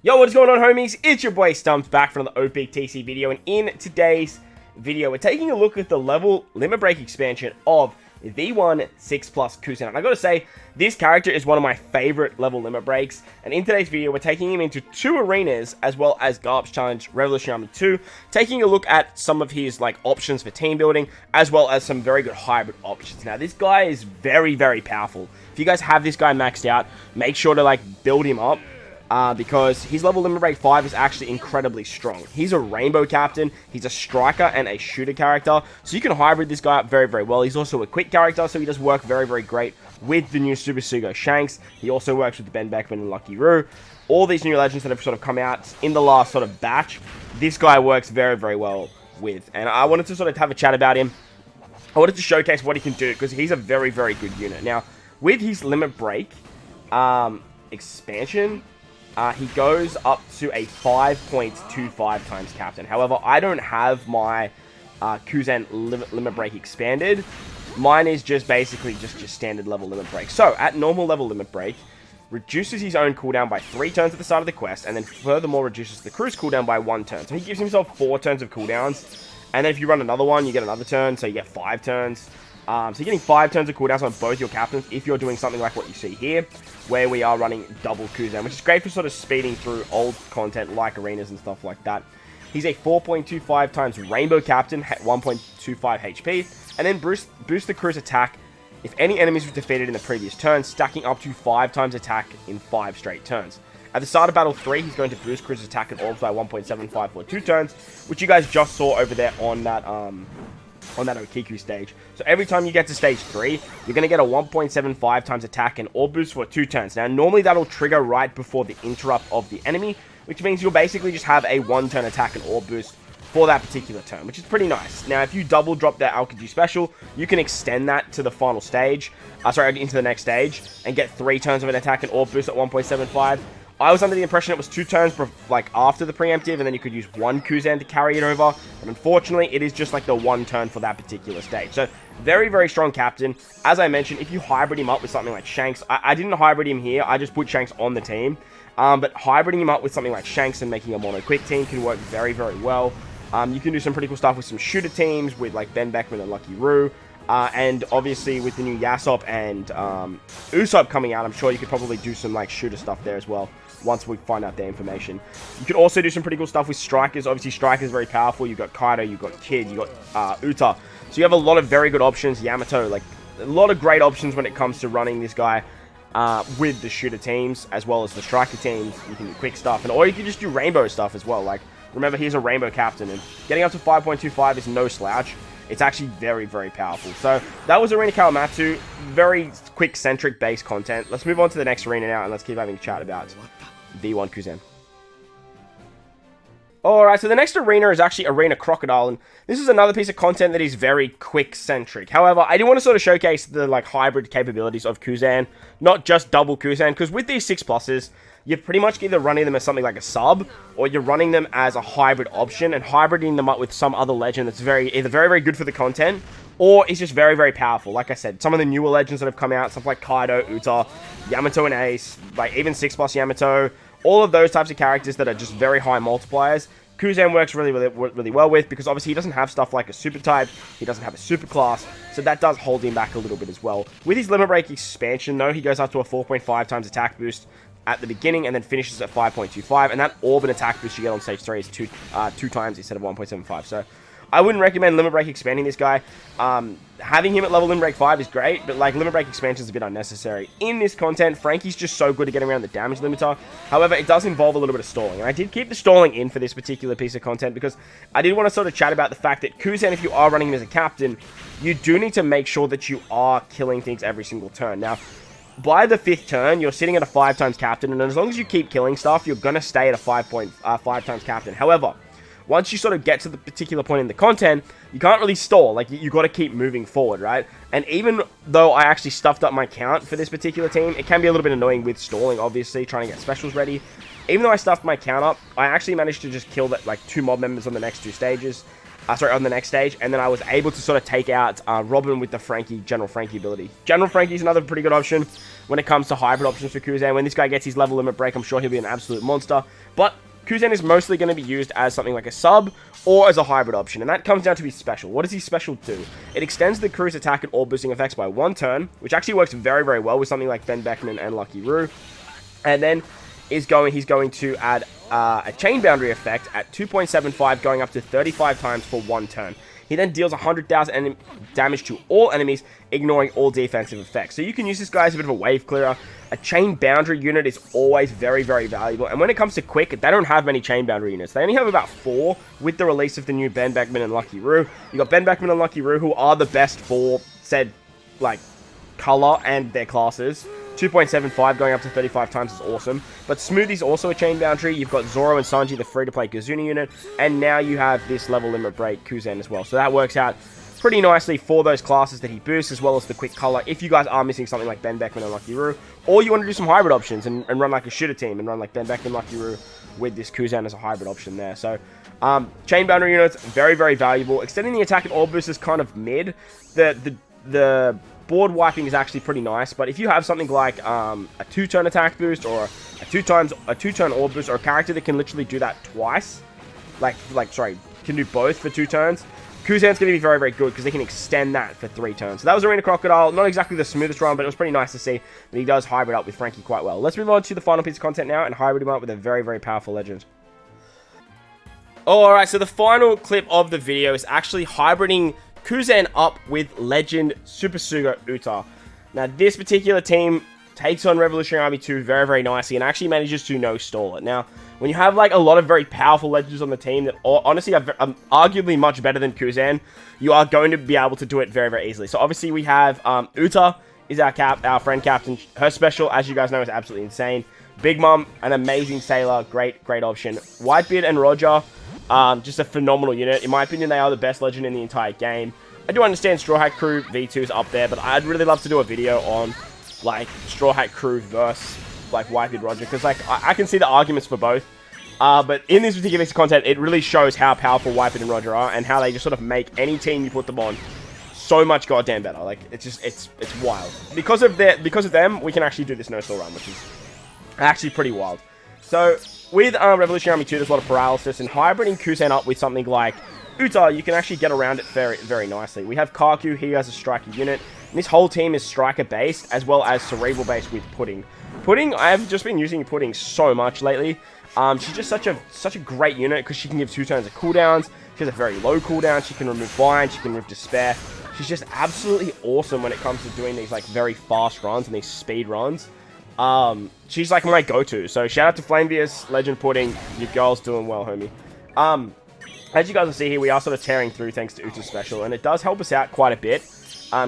Yo, what's going on, homies? It's your boy Stumps back from the OPTC video, and in today's video, we're taking a look at the level limit break expansion of V1 6 Plus KUZAN. And I gotta say, this character is one of my favorite level limit breaks, and in today's video, we're taking him into 2 arenas, as well as Garp's Challenge Revolution Army 2, taking a look at some of his options for team building, as well as some very good hybrid options. Now, this guy is very, very powerful. If you guys have this guy maxed out, make sure to build him up. Because his level limit break 5 is actually incredibly strong. He's a rainbow captain, he's a striker and a shooter character, so you can hybrid this guy up very, very well. He's also a quick character, so he does work very, very great with the new Super Sugo Shanks. He also works with Ben Beckman and Lucky Roo. All these new legends that have sort of come out in the last sort of batch, this guy works very, very well with. And I wanted to sort of have a chat about him. I wanted to showcase what he can do, because he's a very, very good unit. Now, with his limit break expansion, he goes up to a 5.25 times captain. However, I don't have my KUZAN limit break expanded. Mine is just basically just your standard level limit break. So, at normal level limit break, reduces his own cooldown by 3 turns at the start of the quest, and then furthermore reduces the crew's cooldown by 1 turn. So he gives himself 4 turns of cooldowns, and then if you run another one, you get another turn, so you get 5 turns. So you're getting 5 turns of cooldowns on both your captains if you're doing something like what you see here, where we are running double KUZAN, which is great for sort of speeding through old content like arenas and stuff like that. He's a 4.25 times rainbow captain, 1.25 HP, and then boost the crew's attack if any enemies were defeated in the previous turn, stacking up to 5 times attack in 5 straight turns. At the start of Battle 3, he's going to boost crew's attack and orbs by 1.75 for 2 turns, which you guys just saw over there on that Okiku stage. So every time you get to stage 3, you're going to get a 1.75 times attack and orb boost for 2 turns. Now, normally that'll trigger right before the interrupt of the enemy, which means you'll basically just have a 1-turn attack and orb boost for that particular turn, which is pretty nice. Now, if you double drop that Alkaji special, you can extend that to the final stage, into the next stage, and get 3 turns of an attack and orb boost at 1.75. I was under the impression it was 2 turns after the preemptive, and then you could use 1 KUZAN to carry it over. But unfortunately, it is just the 1 turn for that particular stage. So, very, very strong captain. As I mentioned, if you hybrid him up with something like Shanks, I didn't hybrid him here, I just put Shanks on the team. But hybriding him up with something like Shanks and making a mono-quick team can work very, very well. You can do some pretty cool stuff with some shooter teams, with Ben Beckman and Lucky Roo. And obviously with the new Yasop and Usopp coming out, I'm sure you could probably do some shooter stuff there as well, once we find out their information. You could also do some pretty cool stuff with strikers. Obviously, strikers are very powerful. You've got Kaido, you've got Kid, you've got Uta. So you have a lot of very good options. Yamato, a lot of great options when it comes to running this guy with the shooter teams, as well as the striker teams. You can do quick stuff, or you can just do rainbow stuff as well. Remember, he's a rainbow captain, and getting up to 5.25 is no slouch. It's actually very, very powerful. So, that was Arena Kawamatsu. Very quick-centric base content. Let's move on to the next arena now, and let's keep having a chat about V1 KUZAN. Alright, so the next arena is actually Arena Crocodile, and this is another piece of content that is very quick-centric. However, I do want to sort of showcase the hybrid capabilities of KUZAN, not just double KUZAN, because with these 6 pluses, you're pretty much either running them as something like a sub, or you're running them as a hybrid option, and hybriding them up with some other legend that's either very, very good for the content, or is just very, very powerful. Like I said, some of the newer legends that have come out, stuff like Kaido, Uta, Yamato and Ace, even 6 plus Yamato, all of those types of characters that are just very high multipliers, KUZAN works really, really, really well with, because obviously he doesn't have stuff like a super type, he doesn't have a super class, so that does hold him back a little bit as well. With his limit break expansion though, he goes up to a 4.5 times attack boost at the beginning, and then finishes at 5.25, and that orb and attack boost you get on stage 3 is 2 times instead of 1.75, so I wouldn't recommend limit break expanding this guy. Having him at level limit break 5 is great, but limit break expansion is a bit unnecessary. In this content, Frankie's just so good at getting around the damage limiter. However, it does involve a little bit of stalling, and I did keep the stalling in for this particular piece of content, because I did want to sort of chat about the fact that KUZAN, if you are running him as a captain, you do need to make sure that you are killing things every single turn. Now, by the 5th turn, you're sitting at a 5 times captain, and as long as you keep killing stuff, you're going to stay at a 5 times captain. However, once you sort of get to the particular point in the content, you can't really stall. You got to keep moving forward, right? And even though I actually stuffed up my count for this particular team, it can be a little bit annoying with stalling, obviously, trying to get specials ready. Even though I stuffed my count up, I actually managed to just kill 2 mob members on the next 2 stages. on the next stage, and then I was able to sort of take out Robin with the General Frankie ability. General Frankie is another pretty good option when it comes to hybrid options for KUZAN. When this guy gets his level limit break, I'm sure he'll be an absolute monster, but KUZAN is mostly going to be used as something like a sub or as a hybrid option, and that comes down to his special. What does his special do? It extends the crew's attack and all boosting effects by 1 turn, which actually works very, very well with something like Ben Beckman and Lucky Roo. And then he's going to add a chain boundary effect at 2.75, going up to 35 times for 1 turn. He then deals 100,000 damage to all enemies, ignoring all defensive effects. So you can use this guy as a bit of a wave clearer. A chain boundary unit is always very, very valuable. And when it comes to quick, they don't have many chain boundary units. They only have about 4 with the release of the new Ben Beckman and Lucky Roo. You got Ben Beckman and Lucky Roo, who are the best for said, like, color and their classes. 2.75 going up to 35 times is awesome. But Smoothie's also a chain boundary. You've got Zoro and Sanji, the free-to-play Kazuna unit. And now you have this level limit break KUZAN as well. So that works out pretty nicely for those classes that he boosts, as well as the quick color. If you guys are missing something like Ben Beckman and Lucky Roo, or you want to do some hybrid options and run like a shooter team and run like Ben Beckman, Lucky Roo with this KUZAN as a hybrid option there. So chain boundary units, very, very valuable. Extending the attack and all boost is kind of mid. The board wiping is actually pretty nice, but if you have something like a 2-turn attack boost or a 2-turn orb boost, or a character that can literally do that twice, can do both for 2 turns, KUZAN's going to be very, very good because they can extend that for 3 turns. So that was Arena Crocodile. Not exactly the smoothest run, but it was pretty nice to see that he does hybrid up with Frankie quite well. Let's move on to the final piece of content now and hybrid him up with a very, very powerful legend. Alright, so the final clip of the video is actually hybriding KUZAN up with Legend Super Suga Uta. Now, this particular team takes on Revolutionary Army 2 very, very nicely and actually manages to no-stall it. Now, when you have like a lot of very powerful legends on the team that honestly are arguably much better than KUZAN, you are going to be able to do it very, very easily. So obviously we have Uta is our friend captain. Her special, as you guys know, is absolutely insane. Big Mom, an amazing sailor, great option. Whitebeard and Roger, just a phenomenal unit. In my opinion, they are the best legend in the entire game. I do understand Straw Hat Crew V2 is up there, but I'd really love to do a video on like Straw Hat Crew versus like Whitebeard Roger, because like I can see the arguments for both. But in this particular piece of content, it really shows how powerful Whitebeard and Roger are and how they just sort of make any team you put them on so much goddamn better. Like it's wild. Because of them, we can actually do this no-stall run, which is actually pretty wild. So with Revolutionary Army 2, there's a lot of paralysis, and hybriding KUZAN up with something like Uta, you can actually get around it very, very nicely. We have Kaku, he has a striker unit, and this whole team is striker-based, as well as cerebral-based with Pudding. Pudding, I've just been using Pudding so much lately. She's just such a great unit, because she can give 2 turns of cooldowns, she has a very low cooldown, she can remove Bind, she can remove Despair. She's just absolutely awesome when it comes to doing these like very fast runs and these speed runs. She's like my go-to. So shout out to Flamevius, Legend Pudding. Your girl's doing well, homie. As you guys will see here, we are sort of tearing through thanks to Uta's special, and it does help us out quite a bit,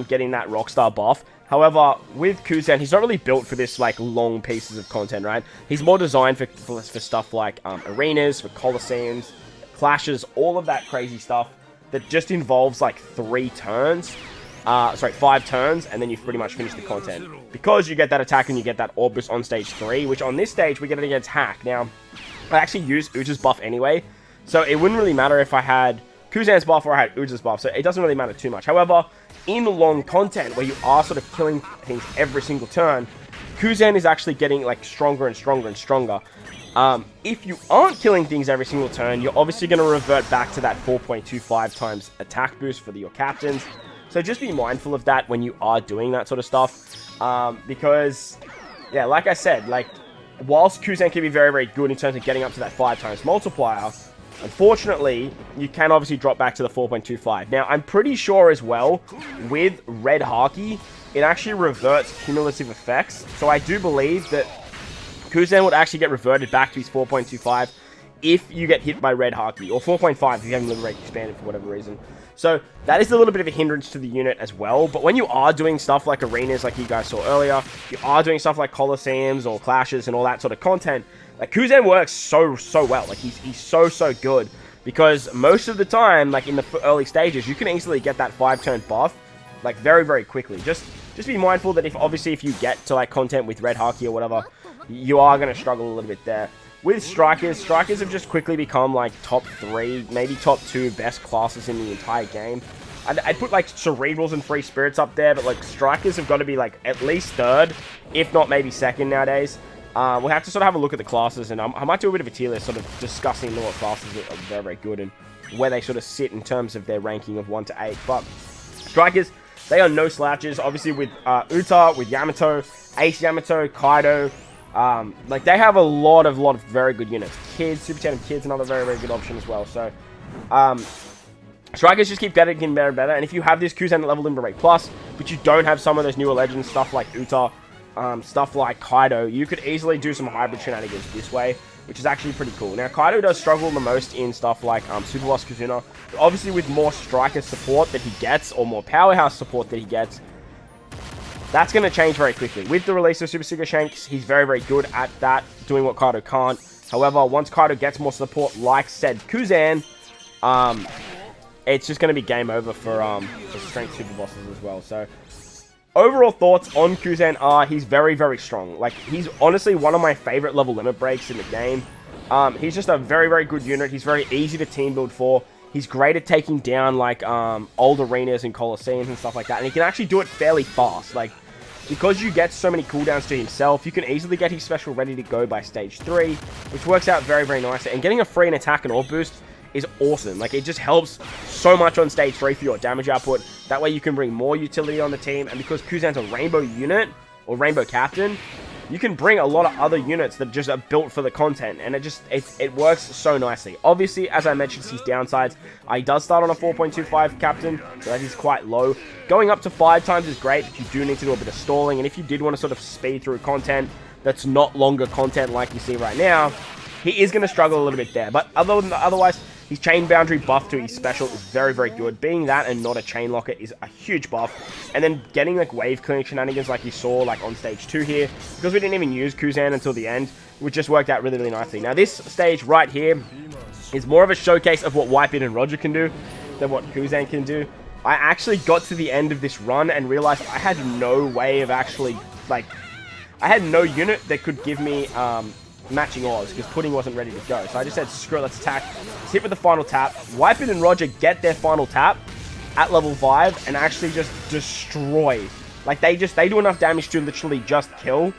getting that Rockstar buff. However, with KUZAN, he's not really built for this like long pieces of content, right? He's more designed for stuff like arenas, for coliseums, clashes, all of that crazy stuff that just involves like 5 turns, and then you've pretty much finished the content. Because you get that attack and you get that orb boost on stage 3, which on this stage we get it against Hack. Now, I actually use Uta's buff anyway, so it wouldn't really matter if I had KUZAN's buff or I had Uta's buff, so it doesn't really matter too much. However, in long content where you are sort of killing things every single turn, KUZAN is actually getting like stronger and stronger and stronger. If you aren't killing things every single turn, you're obviously going to revert back to that 4.25 times attack boost for your captains. So just be mindful of that when you are doing that sort of stuff. Because, yeah, like I said, like, whilst KUZAN can be very, very good in terms of getting up to that 5 times multiplier, unfortunately, you can obviously drop back to the 4.25. Now, I'm pretty sure as well, with Red Haki, it actually reverts cumulative effects. So I do believe that KUZAN would actually get reverted back to his 4.25 if you get hit by Red Haki, or 4.5 if you haven't Liberate expanded for whatever reason. So that is a little bit of a hindrance to the unit as well. But when you are doing stuff like arenas, like you guys saw earlier, you are doing stuff like coliseums or clashes and all that sort of content, like KUZAN works so well. Like he's so good, because most of the time, like in the early stages, you can easily get that 5-turn buff like very, very quickly. Just be mindful that if you get to like content with Red Haki or whatever, you are going to struggle a little bit there. with strikers, strikers have just quickly become like top 3, maybe top 2 best classes in the entire game. I'd put like cerebrals and free spirits up there, but like strikers have got to be like at least 3rd, if not maybe 2nd nowadays. We'll have to sort of have a look at the classes, and I might do a bit of a tier list sort of discussing what classes are very, very good and where they sort of sit in terms of their ranking of 1 to 8. But strikers, they are no slouches. Obviously with Uta, with Yamato, Ace Yamato, Kaido, like they have a lot of very good units. Kids, Super Tandem Kids, another very, very good option as well. So, strikers just keep getting better and better. And if you have this KUZAN level Limber Rate Plus, but you don't have some of those newer legends, stuff like Uta, stuff like Kaido, you could easily do some hybrid shenanigans this way, which is actually pretty cool. Now, Kaido does struggle the most in stuff like Super Boss Kazuna, but obviously with more striker support that he gets, or more powerhouse support that he gets, that's going to change very quickly. With the release of Super Secret Shanks, he's very, very good at that, doing what Kaido can't. However, once Kaido gets more support, like said KUZAN, it's just going to be game over for strength super bosses as well. So, overall thoughts on KUZAN are he's very, very strong. Like, he's honestly one of my favorite level limit breaks in the game. He's just a very, very good unit. He's very easy to team build for. He's great at taking down, like, old arenas and coliseums and stuff like that. And he can actually do it fairly fast. Like, because you get so many cooldowns to himself, you can easily get his special ready to go by stage 3, which works out very, very nicely. And getting a free and attack and orb boost is awesome. Like, it just helps so much on stage 3 for your damage output. That way you can bring more utility on the team. And because KUZAN's a rainbow unit, or rainbow captain, you can bring a lot of other units that just are built for the content, and it works so nicely. Obviously, as I mentioned, his downsides, he does start on a 4.25 captain, so that is quite low. Going up to 5 times is great, but you do need to do a bit of stalling, and if you did want to sort of speed through content that's not longer content like you see right now, he is going to struggle a little bit there. But otherwise, his chain boundary buff to his special is very, very good. Being that and not a chain locker is a huge buff. And then getting like wave clearing shenanigans like you saw like on stage 2 here, because we didn't even use KUZAN until the end, which just worked out really, really nicely. Now this stage right here is more of a showcase of what Whitebeard and Roger can do than what KUZAN can do. I actually got to the end of this run and realized I had no way of actually, like, I had no unit that could give me matching odds, because Pudding wasn't ready to go. So I just said, screw it, let's attack. Let's hit with the final tap. Whitebeard and Roger get their final tap at level 5 and actually just destroy. Like, they do enough damage to literally just kill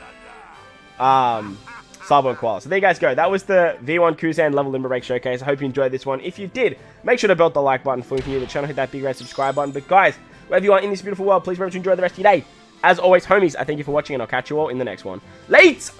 Sabo and Koala. So there you guys go. That was the V1 KUZAN level Limber Break Showcase. I hope you enjoyed this one. If you did, make sure to belt the like button for you to the channel. Hit that big red subscribe button. But guys, wherever you are in this beautiful world, please remember to enjoy the rest of your day. As always, homies, I thank you for watching, and I'll catch you all in the next one. Late!